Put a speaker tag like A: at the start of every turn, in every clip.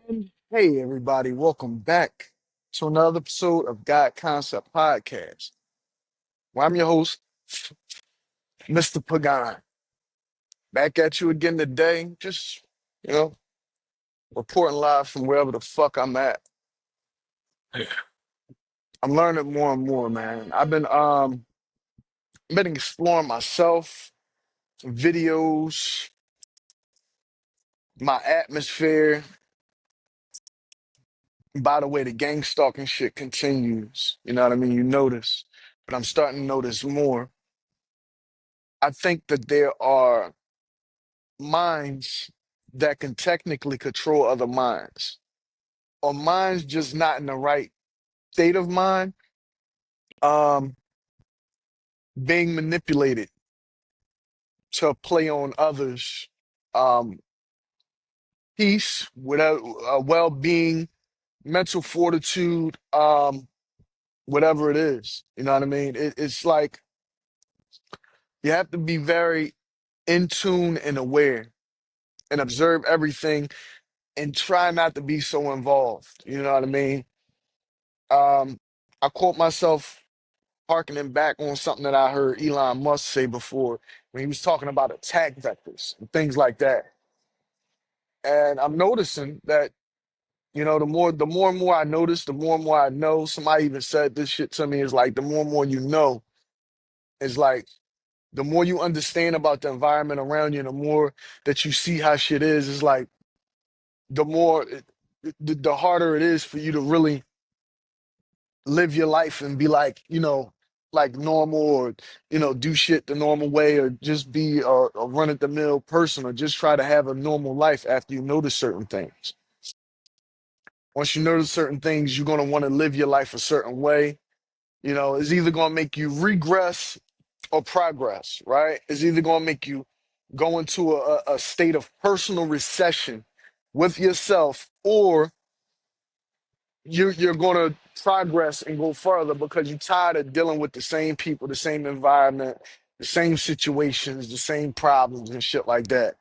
A: And hey, everybody, welcome back to another episode of Concept Podcast, where I'm your host, Mr. Pagan. Back at you again today, just, you know, reporting live from wherever the fuck I'm at. I'm learning more and more, man. I've been exploring myself, videos, my atmosphere. By the way, the gang stalking shit continues. You know what I mean? You notice, but I'm starting to notice more. I think that there are minds that can technically control other minds, or minds just not in the right state of mind, um, being manipulated to play on others' um, peace, without well-being, mental fortitude, whatever it is. You know what I mean? It's like you have to be very in tune and aware and observe everything and try not to be so involved. You know what I mean? Um, I caught myself harkening back on something that I heard Elon Musk say before when he was talking about attack vectors and things like that. And I'm noticing that, the more and more I notice, the more and more I know. Somebody even said this shit to me is like the more and more you know, is like the more you understand about the environment around you, the more that you see how shit is like the more the harder it is for you to really live your life and be like, like normal, or, do shit the normal way, or just be a run of the mill person, or just try to have a normal life after you notice certain things. Once you notice certain things, you're going to want to live your life a certain way. It's either going to make you regress or progress, right? It's either going to make you go into a state of personal recession with yourself, or you're going to progress and go further because you're tired of dealing with the same people, the same environment, the same situations, the same problems and shit like that.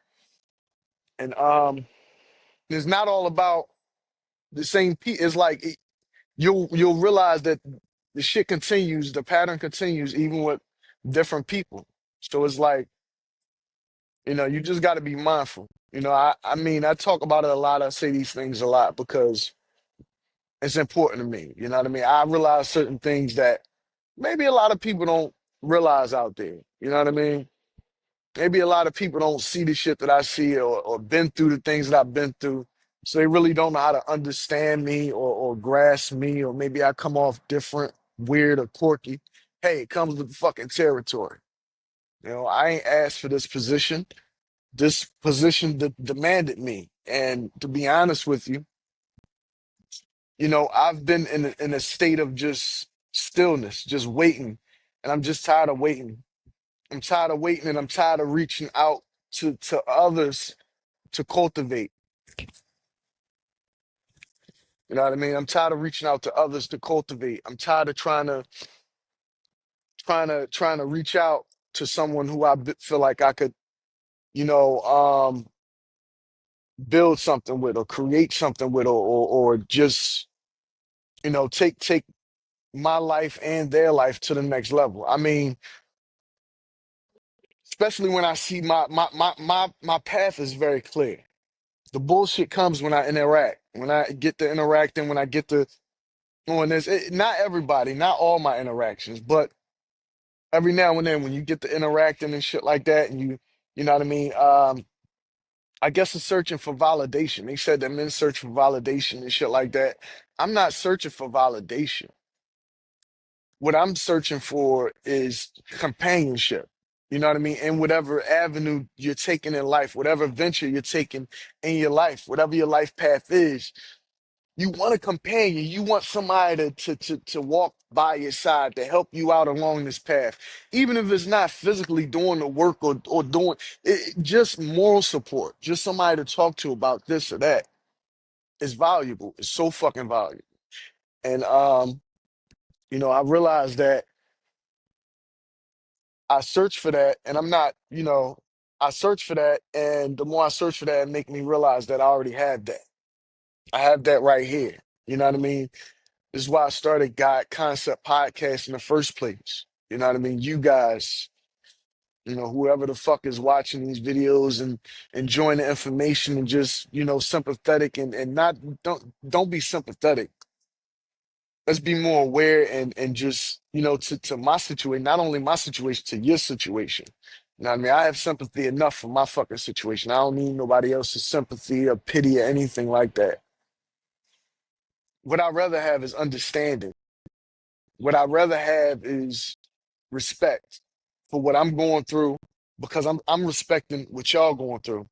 A: And it's not all about the same people. It's like you'll realize that the shit continues, the pattern continues even with different people. So it's like, you just got to be mindful. I mean, I talk about it a lot. I say these things a lot because it's important to me. You know what I mean? I realize certain things that maybe a lot of people don't realize out there. You know what I mean? Maybe a lot of people don't see the shit that I see, or been through the things that I've been through. So they really don't know how to understand me, or grasp me, or maybe I come off different, weird, or quirky. Hey, it comes with the fucking territory. I ain't asked for this position. This position demanded me. And to be honest with you, I've been in a state of just stillness, just waiting. And I'm just tired of waiting. I'm tired of waiting, and I'm tired of reaching out to others to cultivate. You know what I mean? I'm tired of reaching out to others to cultivate. I'm tired of trying to reach out to someone who feel like I could, you know, um, build something with, or create something with, or just, take my life and their life to the next level. I mean, especially when I see my path is very clear. The bullshit comes when I interact, when I get to interacting, when I get to doing this. Not everybody, not all my interactions, but every now and then when you get to interacting and shit like that, and you know what I mean. I guess it's searching for validation. They said that men search for validation and shit like that. I'm not searching for validation. What I'm searching for is companionship. You know what I mean? In whatever avenue you're taking in life, whatever venture you're taking in your life, whatever your life path is, you want a companion. You want somebody to walk by your side to help you out along this path. Even if it's not physically doing the work, or doing just moral support, just somebody to talk to about this or that is valuable. It's so fucking valuable. And I realized that I search for that, and I'm not, I search for that, and the more I search for that, it make me realize that I already had that. I have that right here. You know what I mean? This is why I started God Concept Podcast in the first place. You know what I mean? You guys, whoever the fuck is watching these videos and enjoying the information and just, sympathetic and not don't be sympathetic. Let's be more aware and just, to my situation, not only my situation, to your situation. You know what I mean? I have sympathy enough for my fucking situation. I don't need nobody else's sympathy or pity or anything like that. What I'd rather have is understanding. What I'd rather have is respect for what I'm going through because I'm respecting what y'all going through.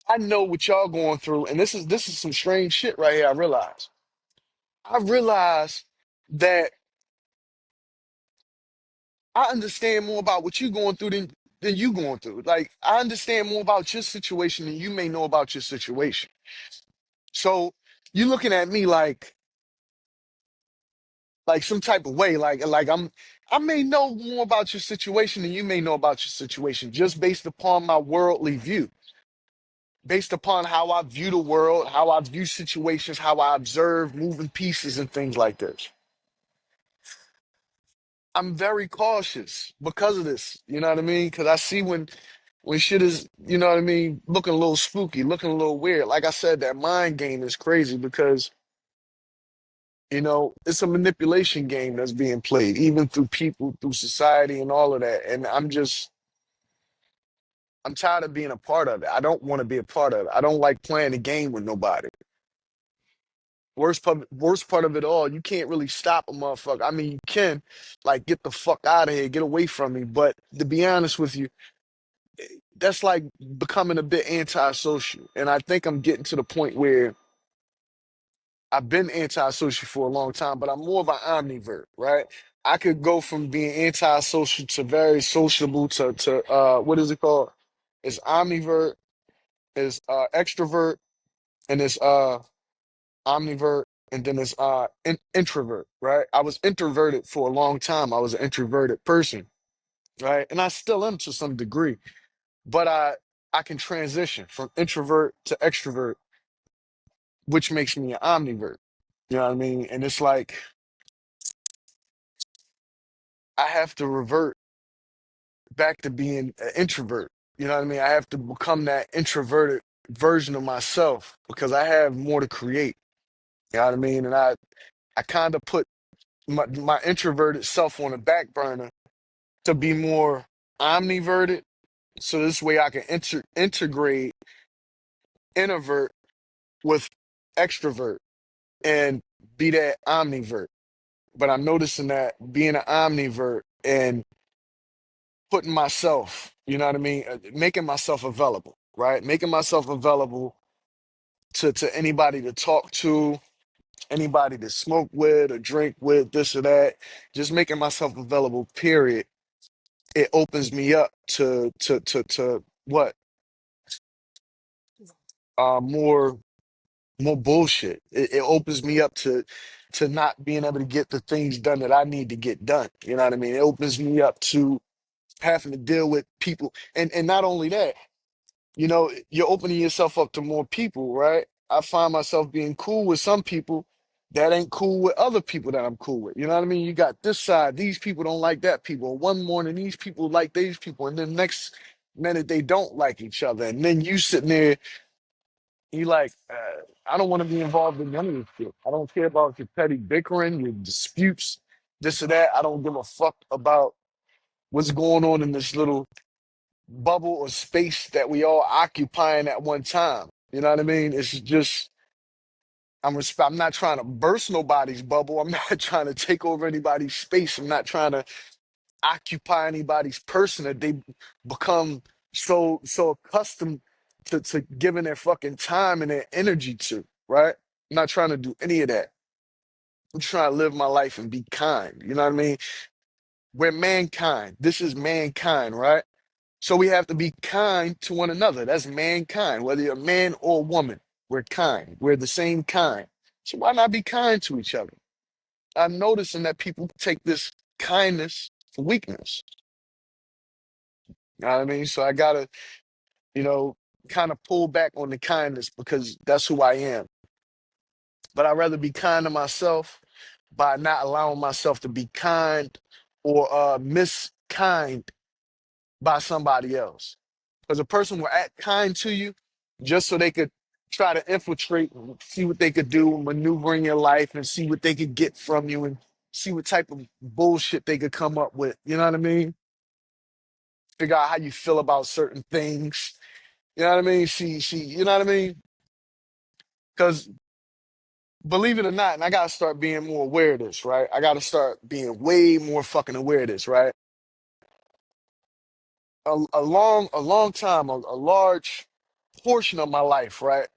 A: I know what y'all going through, and this is some strange shit right here. I realize that I understand more about what you going through than you going through. Like I understand more about your situation than you may know about your situation. So you looking at me like some type of way, like I may know more about your situation than you may know about your situation, just based upon my worldly view, based upon how I view the world, how I view situations, how I observe moving pieces and things like this. I'm very cautious because of this. You know what I mean? Because I see when shit is, you know what I mean, looking a little spooky, looking a little weird. Like I said, that mind game is crazy because, it's a manipulation game that's being played, even through people, through society, and all of that. And I'm tired of being a part of it. I don't want to be a part of it. I don't like playing the game with nobody. Worst part of it all, you can't really stop a motherfucker. I mean, you can, like, get the fuck out of here, get away from me. But to be honest with you, that's like becoming a bit antisocial. And I think I'm getting to the point where I've been antisocial for a long time, but I'm more of an omnivert, right? I could go from being antisocial to very sociable to what is it called? It's omnivert, it's extrovert, and it's omnivert, and then it's introvert, right? I was introverted for a long time. I was an introverted person, right? And I still am to some degree, but I can transition from introvert to extrovert, which makes me an omnivert. You know what I mean? And it's like I have to revert back to being an introvert. You know what I mean? I have to become that introverted version of myself because I have more to create. You know what I mean? And I kind of put my introverted self on the back burner to be more omniverted. So this way I can integrate introvert with extrovert and be that omnivert. But I'm noticing that being an omnivert and putting myself, you know what I mean, making myself available, right? Making myself available to anybody to talk to, anybody to smoke with or drink with, this or that. Just making myself available, period. It opens me up to what? More bullshit. It opens me up to not being able to get the things done that I need to get done. You know what I mean? It opens me up to having to deal with people. And not only that, you're opening yourself up to more people, right? I find myself being cool with some people that ain't cool with other people that I'm cool with. You know what I mean? You got this side, these people don't like that people. One morning, these people like these people, and then next minute they don't like each other. And then you sitting there, you like, I don't want to be involved in none of this shit. I don't care about your petty bickering, your disputes, this or that. I don't give a fuck about what's going on in this little bubble or space that we all occupying at one time. You know what I mean? It's just I'm not trying to burst nobody's bubble. I'm not trying to take over anybody's space. I'm not trying to occupy anybody's person that they become so accustomed to giving their fucking time and their energy to, right? I'm not trying to do any of that. I'm trying to live my life and be kind. You know what I mean? We're mankind. This is mankind, right? So we have to be kind to one another. That's mankind. Whether you're a man or a woman, we're kind. We're the same kind. So why not be kind to each other? I'm noticing that people take this kindness for weakness. You know what I mean? So I gotta, you know, kind of pull back on the kindness because that's who I am. But I'd rather be kind to myself by not allowing myself to be kind or miskind by somebody else. Because a person will act kind to you just so they could try to infiltrate and see what they could do, maneuver in your life and see what they could get from you and see what type of bullshit they could come up with. You know what I mean? Figure out how you feel about certain things. You know what I mean? You know what I mean? Because believe it or not, and I gotta start being more aware of this, right? I gotta start being way more fucking aware of this, right? A long time, a large portion of my life, right,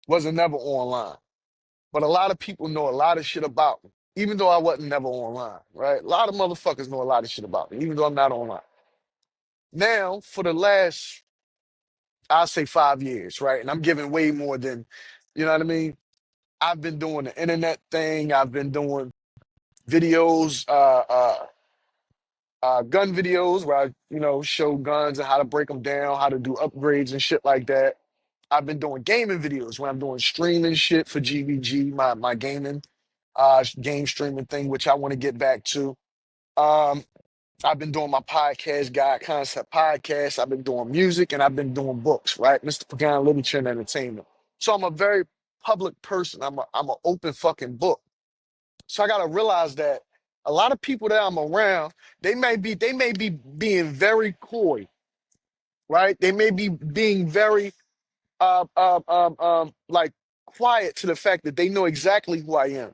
A: wasn't never online. But a lot of people know a lot of shit about me, even though I wasn't never online, right? A lot of motherfuckers know a lot of shit about me, even though I'm not online. Now, for the last, I'll say 5 years, right? And I'm giving way more than, you know what I mean? I've been doing the internet thing. I've been doing videos, gun videos where I, show guns and how to break them down, how to do upgrades and shit like that. I've been doing gaming videos where I'm doing streaming shit for GVG, my gaming game streaming thing, which I want to get back to. Um, I've been doing my podcast, Guide Concept Podcast. I've been doing music and I've been doing books, right? Mr. Pagan Literature and Entertainment. So I'm a very public person. I'm an open fucking book. So I gotta realize that a lot of people that I'm around, they may be being very coy, right? They may be being very like quiet to the fact that they know exactly who I am.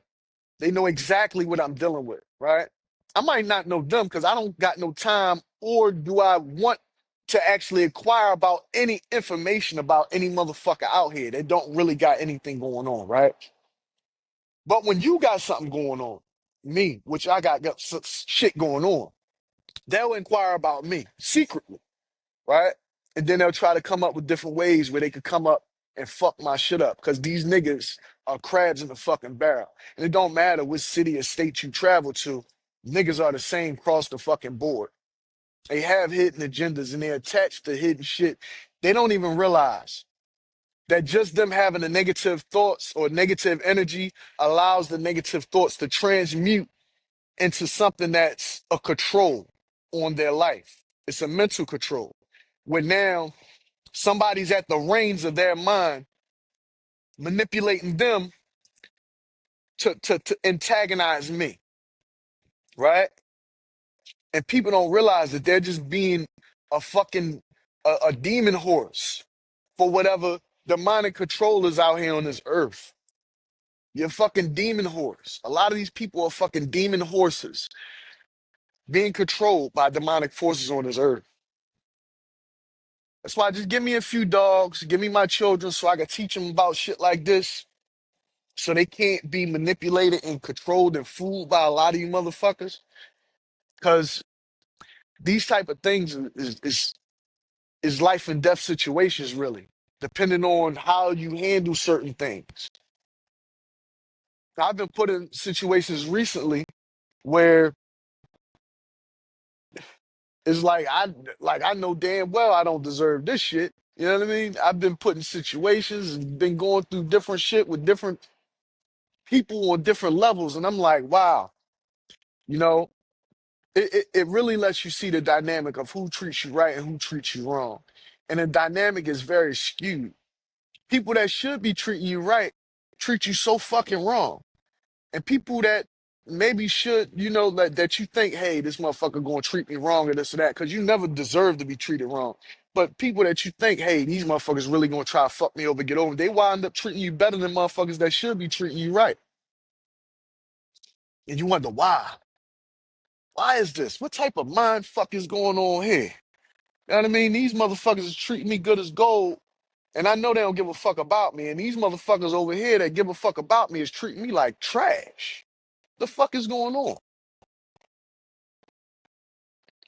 A: They know exactly what I'm dealing with, right? I might not know them because I don't got no time, or do I want to actually acquire about any information about any motherfucker out here that don't really got anything going on, right? But when you got something going on, me, which I got some shit going on, they'll inquire about me secretly, right? And then they'll try to come up with different ways where they could come up and fuck my shit up because these niggas are crabs in the fucking barrel. And it don't matter which city or state you travel to, niggas are the same across the fucking board. They have hidden agendas and they're attached to hidden shit. They don't even realize that just them having the negative thoughts or negative energy allows the negative thoughts to transmute into something that's a control on their life. It's a mental control. Where now somebody's at the reins of their mind, manipulating them to antagonize me, right? And people don't realize that they're just being a fucking a demon horse for whatever demonic controllers out here on this earth. You're a fucking demon horse. A lot of these people are fucking demon horses being controlled by demonic forces on this earth. That's why just give me a few dogs, give me my children so I can teach them about shit like this so they can't be manipulated and controlled and fooled by a lot of you motherfuckers. Because these type of things is life and death situations, really, depending on how you handle certain things. I've been put in situations recently where it's like I know damn well I don't deserve this shit. You know what I mean? I've been put in situations and been going through different shit with different people on different levels, and I'm like, wow, you know, it really lets you see the dynamic of who treats you right and who treats you wrong. And the dynamic is very skewed. People that should be treating you right treat you so fucking wrong. And people that maybe should, that you think, hey, this motherfucker gonna treat me wrong or this or that, because you never deserve to be treated wrong. But people that you think, hey, these motherfuckers really gonna try to fuck me over, get over, they wind up treating you better than motherfuckers that should be treating you right. And you wonder why. Why is this? What type of mind fuck is going on here? You know what I mean? These motherfuckers is treating me good as gold, and I know they don't give a fuck about me. And these motherfuckers over here that give a fuck about me is treating me like trash. The fuck is going on?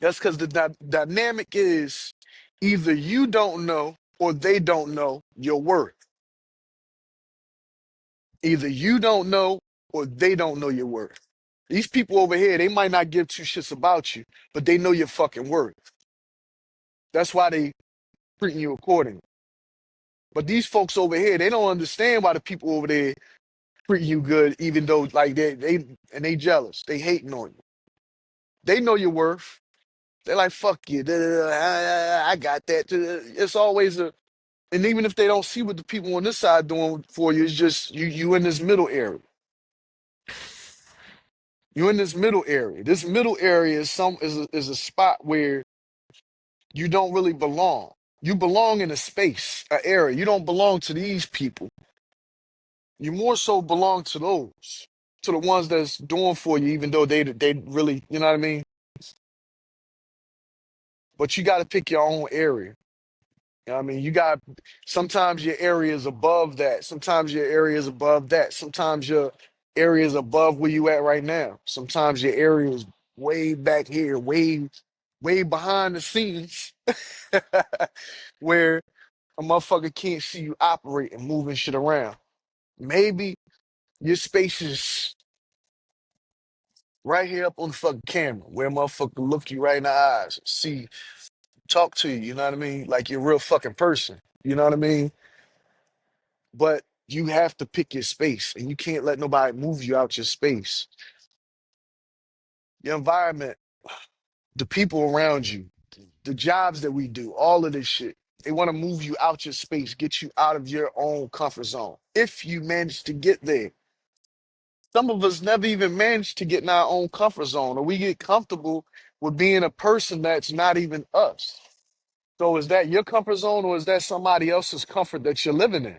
A: That's because the dynamic is either you don't know or they don't know your worth. Either you don't know or they don't know your worth. These people over here, they might not give two shits about you, but they know your fucking worth. That's why they treating you accordingly. But these folks over here, they don't understand why the people over there treat you good, even though like they jealous. They hating on you. They know your worth. They're like, fuck you. Da, da, da, I got that. It's always a and even if they don't see what the people on this side doing for you, it's just you in this middle area. You're in this middle area. This middle area is a spot where you don't really belong. You belong in a space, an area. You don't belong to these people. You more so belong to those, to the ones that's doing for you, even though they really, you know what I mean? But you got to pick your own area. You know what I mean? You got sometimes your area is above that. Sometimes your area is above that. Sometimes your area is above where you at right now. Sometimes your area is way back here, way behind the scenes, where a motherfucker can't see you operating, moving shit around. Maybe your space is right here up on the fucking camera, where a motherfucker look you right in the eyes, see, talk to you, you know what I mean? Like you're a real fucking person. You know what I mean? But you have to pick your space and you can't let nobody move you out your space. Your environment, the people around you, the jobs that we do, all of this shit. They want to move you out your space, get you out of your own comfort zone. If you manage to get there, some of us never even manage to get in our own comfort zone, or we get comfortable with being a person that's not even us. So is that your comfort zone, or is that somebody else's comfort that you're living in?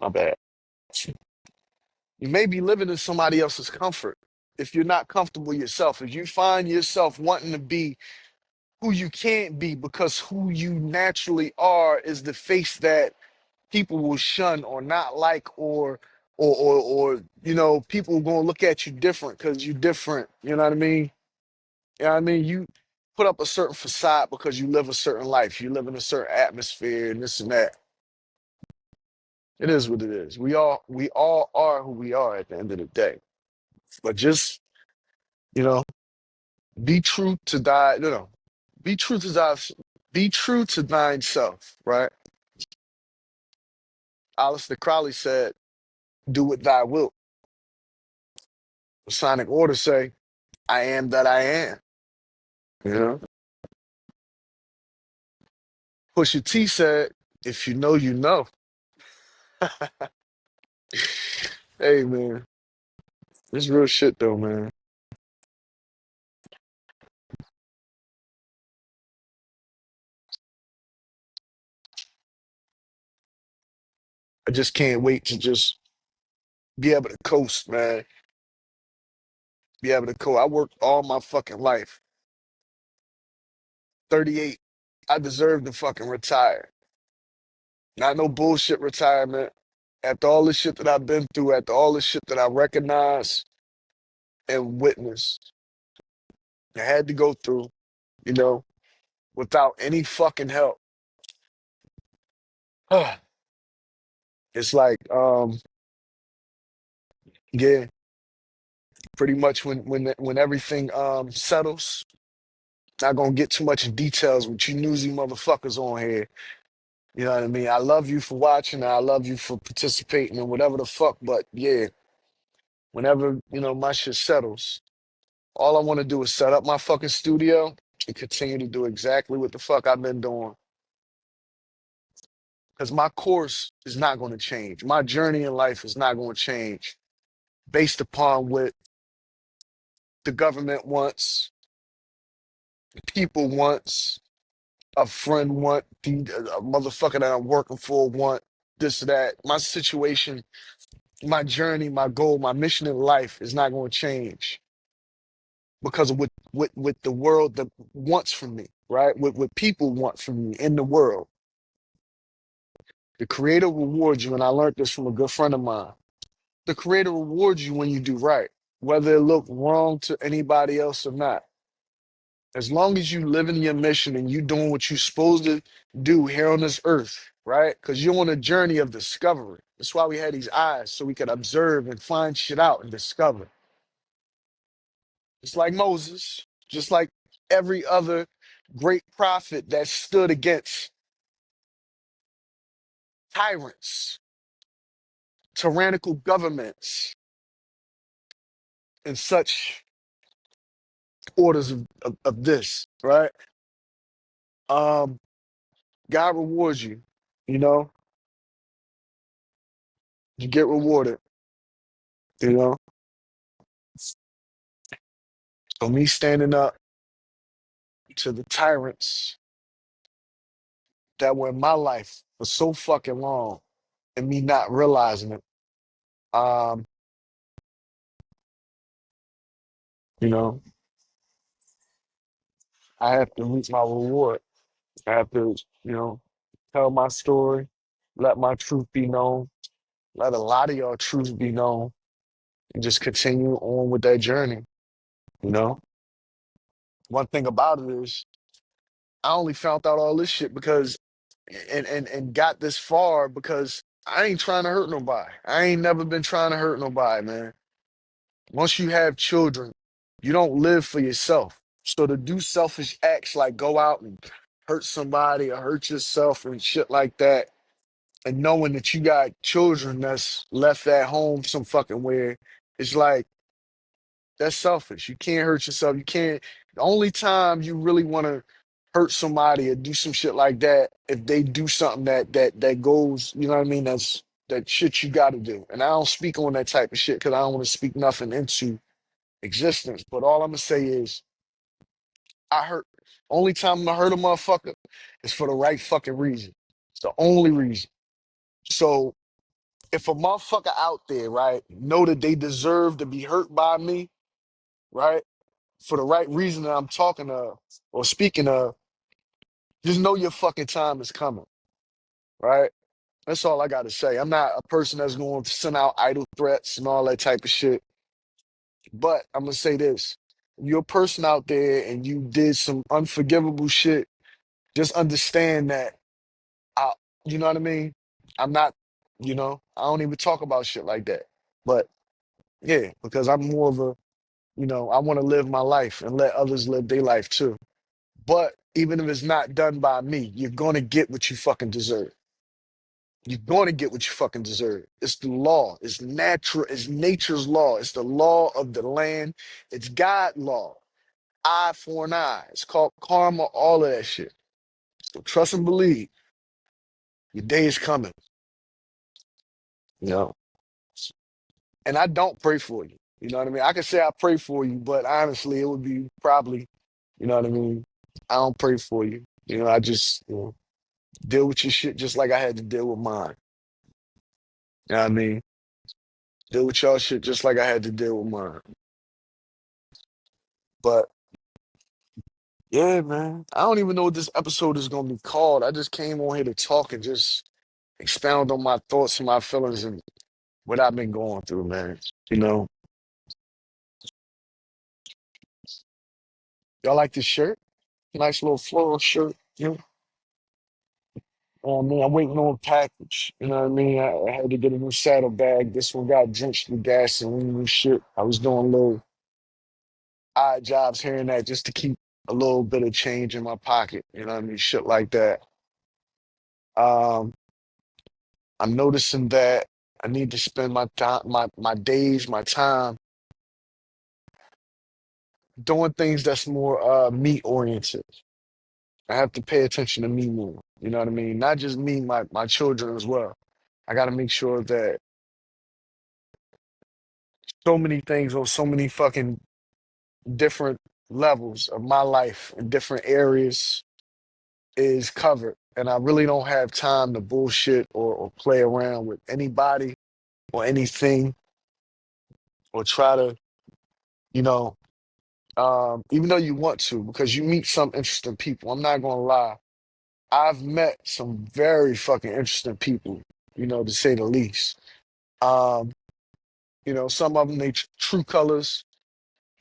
A: My bad. You may be living in somebody else's comfort if you're not comfortable yourself. If you find yourself wanting to be who you can't be because who you naturally are is the face that people will shun or not like, or you know, people are gonna look at you different because you're different. You know what I mean? You know what I mean? You put up a certain facade because you live a certain life. You live in a certain atmosphere and this and that. It is what it is. We all are who we are at the end of the day. But just, you know, be true to thy, be true to thy, be true to thine self, right? Alistair Crowley said, do what thy wilt. The Sonic Order say, I am that I am. You know? Pusha T said, if you know, you know. Hey man, this real shit though, man. I just can't wait to just be able to coast, man. Be able to coast. I worked all my fucking life. 38. I deserve to fucking retire. Not no bullshit retirement. After all the shit that I've been through, after all the shit that I recognize and witness, I had to go through, you know, without any fucking help. It's like, yeah, pretty much when everything settles, not gonna get too much in details with you newsy motherfuckers on here. You know what I mean? I love you for watching, I love you for participating and whatever the fuck, but yeah, whenever, you know, my shit settles, all I want to do is set up my fucking studio and continue to do exactly what the fuck I've been doing. Because my course is not going to change. My journey in life is not going to change based upon what the government wants, people wants, a friend want, a motherfucker that I'm working for want, this or that. My situation, my journey, my goal, my mission in life is not going to change because of what the world that wants from me, right? What people want from me in the world. The creator rewards you, and I learned this from a good friend of mine. The creator rewards you when you do right, whether it look wrong to anybody else or not. As long as you live in your mission and you doing what you're supposed to do here on this earth, right? Because you're on a journey of discovery. That's why we had these eyes, so we could observe and find shit out and discover. Just like Moses, just like every other great prophet that stood against tyrants, tyrannical governments, and such orders of this, right? Um, God rewards you, you know, you get rewarded, you know. So me standing up to the tyrants that were in my life for so fucking long and me not realizing it, um, you know, I have to reach my reward. I have to, tell my story, let my truth be known, let a lot of your truth be known, and just continue on with that journey, you know? One thing about it is I only found out all this shit because and got this far because I ain't trying to hurt nobody. I ain't never been trying to hurt nobody, man. Once you have children, you don't live for yourself. So to do selfish acts like go out and hurt somebody or hurt yourself and shit like that, and knowing that you got children that's left at home some fucking where, it's like that's selfish. You can't hurt yourself. You can't. The only time you really want to hurt somebody or do some shit like that if they do something that goes, you know what I mean? That shit you got to do. And I don't speak on that type of shit because I don't want to speak nothing into existence. But all I'm gonna say is, I hurt. Only time I hurt a motherfucker is for the right fucking reason. It's the only reason. So if a motherfucker out there, right, know that they deserve to be hurt by me, right, for the right reason that I'm talking of or speaking of, just know your fucking time is coming, right? That's all I got to say. I'm not a person that's going to send out idle threats and all that type of shit. But I'm going to say this. If you're a person out there and you did some unforgivable shit, just understand that, I, you know what I mean? I'm not, I don't even talk about shit like that. But yeah, because I'm more of a, I want to live my life and let others live their life too. But even if it's not done by me, you're going to get what you fucking deserve. You're going to get what you fucking deserve. It's the law. It's natural. It's nature's law. It's the law of the land. It's God law. Eye for an eye. It's called karma, all of that shit. So trust and believe. Your day is coming. You know. And I don't pray for you. You know what I mean? I can say I pray for you, but honestly, it would be probably, you know what I mean? I don't pray for you. I just deal with your shit just like I had to deal with mine. You know what I mean? Deal with y'all shit just like I had to deal with mine. But yeah, man. I don't even know what this episode is gonna be called. I just came on here to talk and just expound on my thoughts and my feelings and what I've been going through, man. You know. Y'all like this shirt? Nice little floral shirt. Man, I'm waiting on a package. You know what I mean? I had to get a new saddlebag. This one got drenched with gasoline and shit. I was doing little odd jobs here and there just to keep a little bit of change in my pocket. You know what I mean? Shit like that. Um, I'm noticing that I need to spend my time, my days, my time doing things that's more me oriented. I have to pay attention to me more. You know what I mean? Not just me, my children as well. I got to make sure that so many things on so many fucking different levels of my life in different areas is covered. And I really don't have time to bullshit or play around with anybody or anything or try to, you know, even though you want to, because you meet some interesting people. I'm not gonna lie. I've met some very fucking interesting people, to say the least. Um, some of them they true colors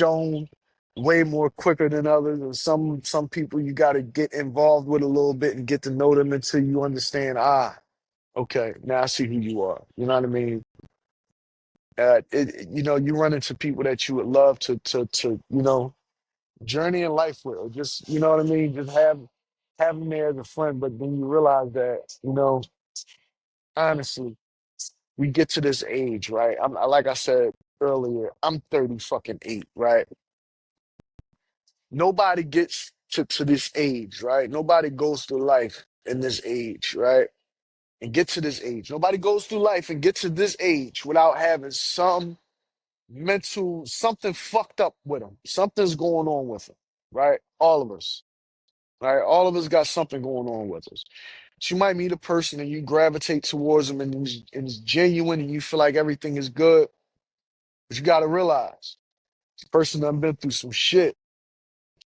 A: shown way more quicker than others, and some people you got to get involved with a little bit and get to know them until you understand. Okay, now I see who you are. You know what I mean? You run into people that you would love to journey in life with, or just you know what I mean. Just have them there as a friend, but then you realize that honestly, we get to this age, right? Like I said earlier, I'm 30 fucking 8, right? Nobody gets to this age, right? Nobody goes through life in this age, right? And get to this age. Nobody goes through life and get to this age without having some mental, something fucked up with them. Something's going on with them, right? All of us, right? All of us got something going on with us. So you might meet a person and you gravitate towards them and it's genuine and you feel like everything is good, but you got to realize this person done been through some shit.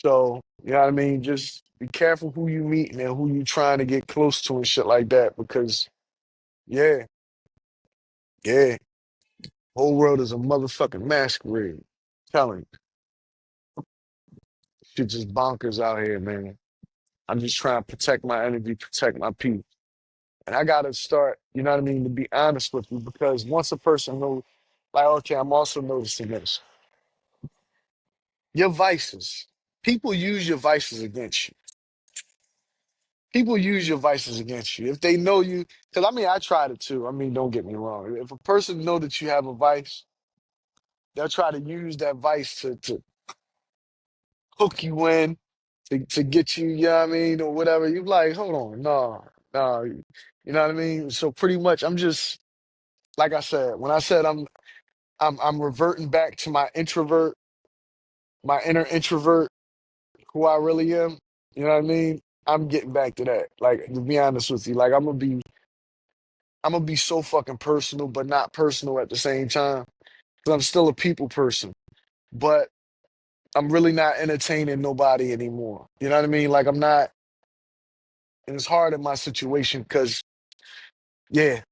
A: So, you know what I mean? Just be careful who you meet and who you trying to get close to and shit like that because, yeah, yeah, whole world is a motherfucking masquerade. Telling you, shit just bonkers out here, man. I'm just trying to protect my energy, protect my peace. And I gotta start, you know what I mean, to be honest with you, because once a person knows, like, okay, I'm also noticing this. Your vices, people use your vices against you. People use your vices against you. If they know you, because I mean, I tried it too. I mean, don't get me wrong. If a person know that you have a vice, they'll try to use that vice to hook you in, to get you, you know what I mean, or whatever. You like, hold on, no, no, you know what I mean? So pretty much I'm just, like I said, when I said I'm reverting back to my introvert, my inner introvert, who I really am. You know what I mean? I'm getting back to that. Like to be honest with you, like I'm gonna be so fucking personal, but not personal at the same time. Because I'm still a people person, but I'm really not entertaining nobody anymore. You know what I mean? Like I'm not, and it's hard in my situation because yeah,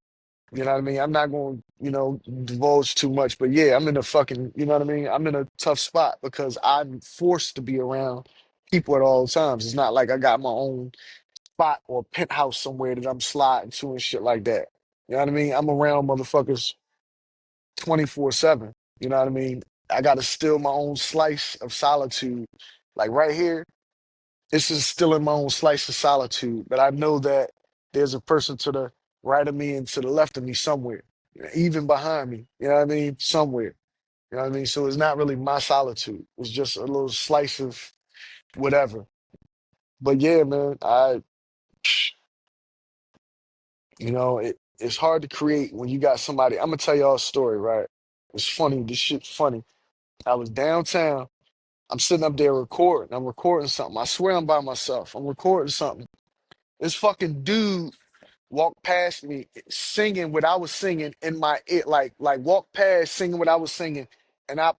A: you know what I mean. I'm not going to, divulge too much, but yeah, I'm in a fucking, you know what I mean. I'm in a tough spot because I'm forced to be around people at all times. It's not like I got my own spot or penthouse somewhere that I'm sliding to and shit like that. You know what I mean? I'm around motherfuckers 24/7. You know what I mean? I got to steal my own slice of solitude. Like right here, this is still in my own slice of solitude, but I know that there's a person to the right of me and to the left of me somewhere, even behind me. You know what I mean? Somewhere. You know what I mean? So it's not really my solitude. It's just a little slice of whatever. But yeah, man, it's hard to create when you got somebody. I'm gonna tell y'all a story, right? It's funny. This shit's funny. I was downtown. I'm sitting up there recording. I'm recording something. I swear I'm by myself. I'm recording something. This fucking dude walked past me singing what I was singing in my ear, like walked past singing what I was singing, and I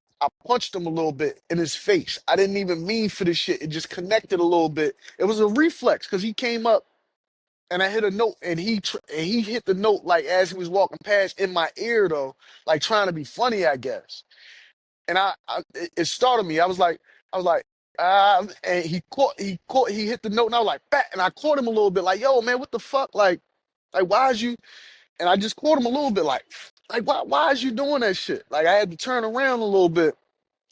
A: punched him a little bit in his face. I didn't even mean for this shit. It just connected a little bit. It was a reflex because he came up and I hit a note, and he hit the note like as he was walking past in my ear though, like trying to be funny, I guess. And it startled me. I was like, and he hit the note, and I was like, bat, and I caught him a little bit, like, yo, man, what the fuck, like, why is you? And I just caught him a little bit, like, why is you doing that shit? Like, I had to turn around a little bit.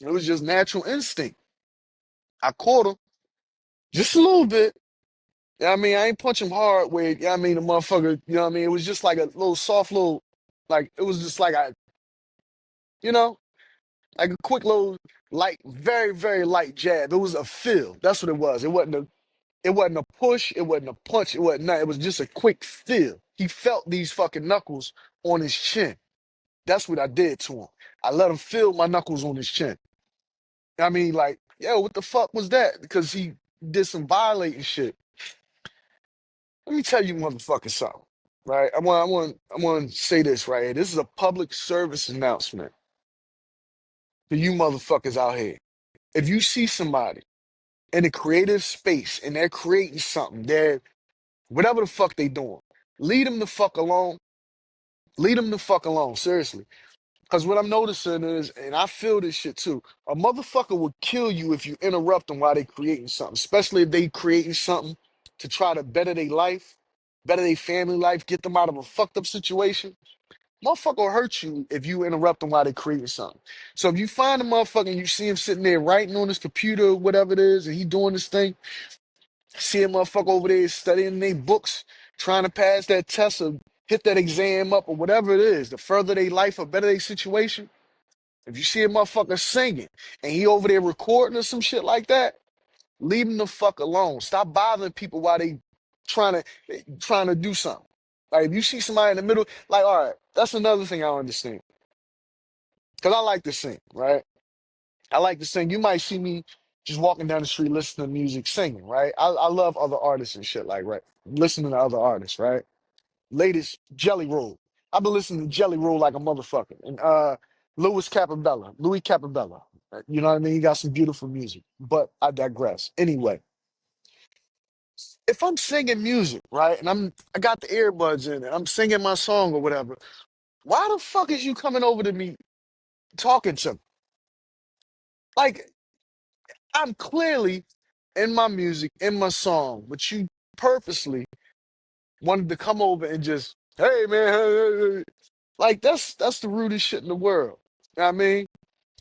A: It was just natural instinct. I caught him just a little bit. You know what I mean? I ain't punch him hard where, you know what I mean, the motherfucker, you know what I mean? It was just like a little soft little, like, it was just like you know, like a quick little light, very, very light jab. It was a feel. That's what it was. It wasn't a push, it wasn't a punch, it wasn't nothing. It was just a quick feel. He felt these fucking knuckles on his chin. That's what I did to him. I let him feel my knuckles on his chin. I mean, like, yo, what the fuck was that? Because he did some violating shit. Let me tell you motherfucking something. Right? I want to say this right here. This is a public service announcement to you motherfuckers out here. If you see somebody in a creative space and they're creating something, they're whatever the fuck they doing, leave them the fuck alone. Leave them the fuck alone, seriously. Because what I'm noticing is, and I feel this shit too, a motherfucker will kill you if you interrupt them while they creating something, especially if they creating something to try to better their life, better their family life, get them out of a fucked up situation. Motherfucker will hurt you if you interrupt them while they creating something. So if you find a motherfucker and you see him sitting there writing on his computer, whatever it is, and he doing this thing, see a motherfucker over there studying their books, trying to pass that test, or hit that exam up or whatever it is, to further their life or better their situation. If you see a motherfucker singing and he over there recording or some shit like that, leave him the fuck alone. Stop bothering people while they trying to do something. Like if you see somebody in the middle, like all right, that's another thing I don't understand. Cause I like to sing, right? I like to sing. You might see me just walking down the street listening to music, singing, right? I love other artists and shit, like right, listening to other artists, right? Latest Jelly Roll. I've been listening to Jelly Roll like a motherfucker. And Louis Capabella. You know what I mean? He got some beautiful music. But I digress. Anyway, if I'm singing music, right, and I got the earbuds in and I'm singing my song or whatever, why the fuck is you coming over to me talking to me? Like, I'm clearly in my music, in my song, but you purposely wanted to come over and just, hey man, hey, hey, hey. Like that's the rudest shit in the world. You know what I mean?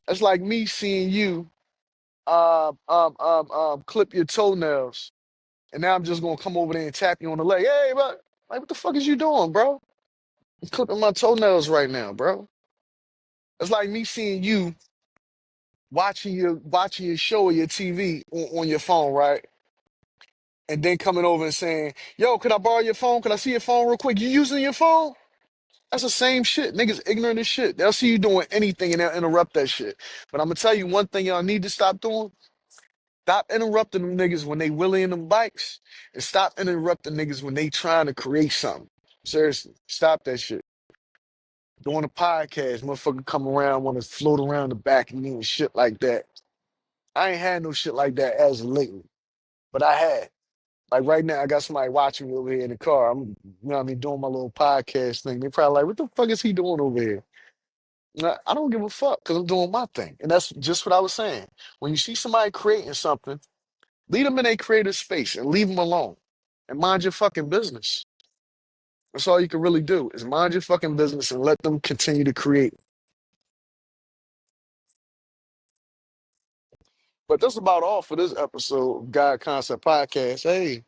A: That's like me seeing you clip your toenails, and now I'm just gonna come over there and tap you on the leg. Hey, but like, what the fuck is you doing, bro? I'm clipping my toenails right now, bro. It's like me seeing you watching your show or your TV on your phone, right? And then coming over and saying, "Yo, could I borrow your phone? Could I see your phone real quick? You using your phone?" That's the same shit. Niggas ignorant as shit. They'll see you doing anything and they'll interrupt that shit. But I'm gonna tell you one thing y'all need to stop doing. Stop interrupting them niggas when they willing them bikes, and stop interrupting niggas when they trying to create something. Seriously, stop that shit. Doing a podcast, motherfucker come around, want to float around the back of me and shit like that. I ain't had no shit like that as of lately, but I had. Like right now, I got somebody watching me over here in the car. I'm, you know what I mean, doing my little podcast thing. They probably like, what the fuck is he doing over here? I don't give a fuck because I'm doing my thing. And that's just what I was saying. When you see somebody creating something, leave them in a creative space and leave them alone. And mind your fucking business. That's all you can really do is mind your fucking business and let them continue to create. But that's about all for this episode of God Concept Podcast. Hey,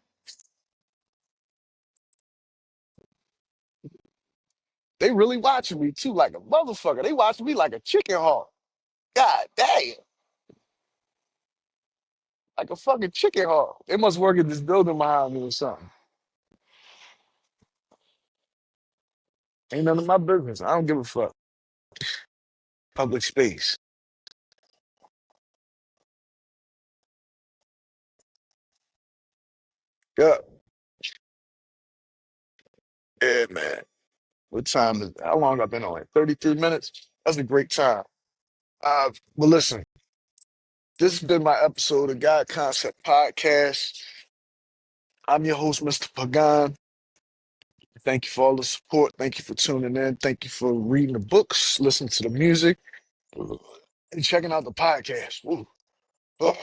A: they really watching me too, like a motherfucker. They watching me like a chicken hawk. God damn, like a fucking chicken hawk. They must work in this building behind me or something. Ain't none of my business. I don't give a fuck. Public space. Yeah, yeah, man. What time is? How long I've been on? Like 33 minutes. That's a great time. Well, listen. This has been my episode of God Concept Podcast. I'm your host, Mr. Pagan. Thank you for all the support. Thank you for tuning in. Thank you for reading the books, listening to the music, and checking out the podcast. Ooh. Oh,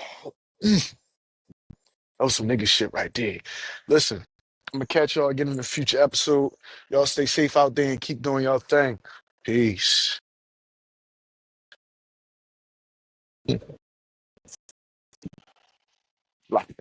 A: that was some nigga shit right there. Listen, I'm gonna catch y'all again in a future episode. Y'all stay safe out there and keep doing y'all thing. Peace. Like